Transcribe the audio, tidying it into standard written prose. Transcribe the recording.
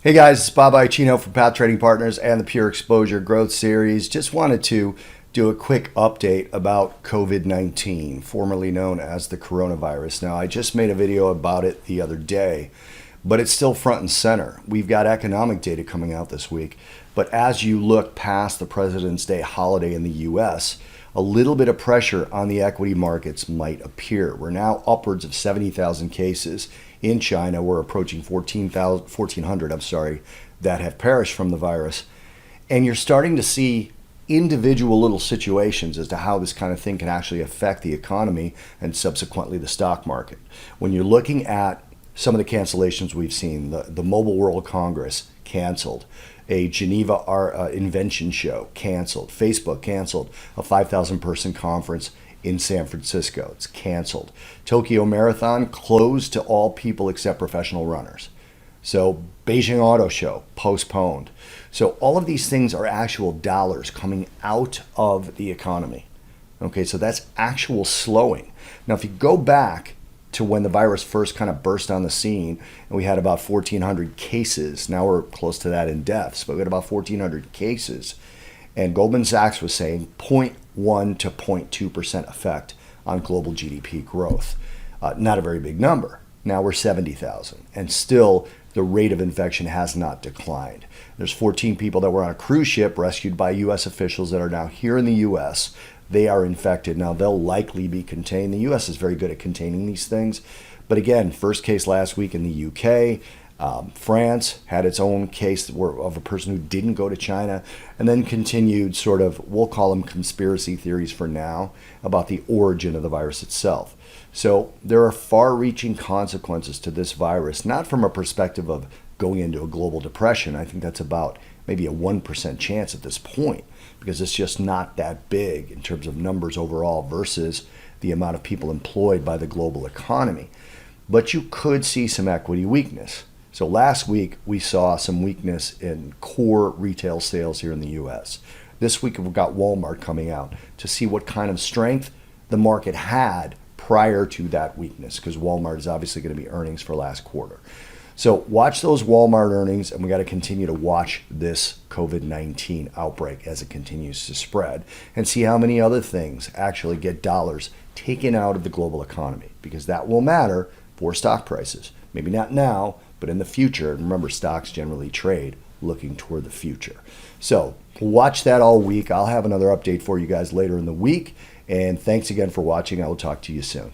Hey guys, it's Bob Iacchino from Path Trading Partners and the Pure Exposure Growth Series. Just wanted to do a quick update about COVID-19, formerly known as the coronavirus. Now, I just made a video about it the other day, but it's still front and center. We've got economic data coming out this week, but as you look past the President's Day holiday in the US, a little bit of pressure on the equity markets might appear. We're now upwards of 70,000 cases. In China, we're approaching 1,400, that have perished from the virus. And you're starting to see individual little situations as to how this kind of thing can actually affect the economy and subsequently the stock market. When you're looking at some of the cancellations we've seen, the Mobile World Congress canceled, a Geneva Invention Show canceled, Facebook canceled a 5,000 person conference in San Francisco. It's canceled. Tokyo Marathon closed to all people except professional runners. So Beijing Auto Show postponed. So all of these things are actual dollars coming out of the economy. Okay, so that's actual slowing. Now, if you go back to when the virus first kind of burst on the scene and we had about 1,400 cases, now we're close to that in deaths, but we had about 1,400 cases. And Goldman Sachs was saying 0.1 to 0.2% effect on global GDP growth. Not a very big number. Now we're 70,000, and still the rate of infection has not declined. There's 14 people that were on a cruise ship rescued by U.S. officials that are now here in the U.S. They are infected. Now they'll likely be contained. The U.S. is very good at containing these things. But again, first case last week in the U.K., France had its own case of a person who didn't go to China, and then continued sort of, we'll call them conspiracy theories for now, about the origin of the virus itself. So there are far-reaching consequences to this virus, not from a perspective of going into a global depression. I think that's about maybe a 1% chance at this point, because it's just not that big in terms of numbers overall versus the amount of people employed by the global economy. But you could see some equity weakness. So last week, we saw some weakness in core retail sales here in the U.S. This week, we've got Walmart coming out to see what kind of strength the market had prior to that weakness, because Walmart is obviously going to be earnings for last quarter. So watch those Walmart earnings, and we got to continue to watch this COVID-19 outbreak as it continues to spread and see how many other things actually get dollars taken out of the global economy, because that will matter for stock prices. Maybe not now, but in the future. And remember, stocks generally trade looking toward the future. So watch that all week. I'll have another update for you guys later in the week. And thanks again for watching. I will talk to you soon.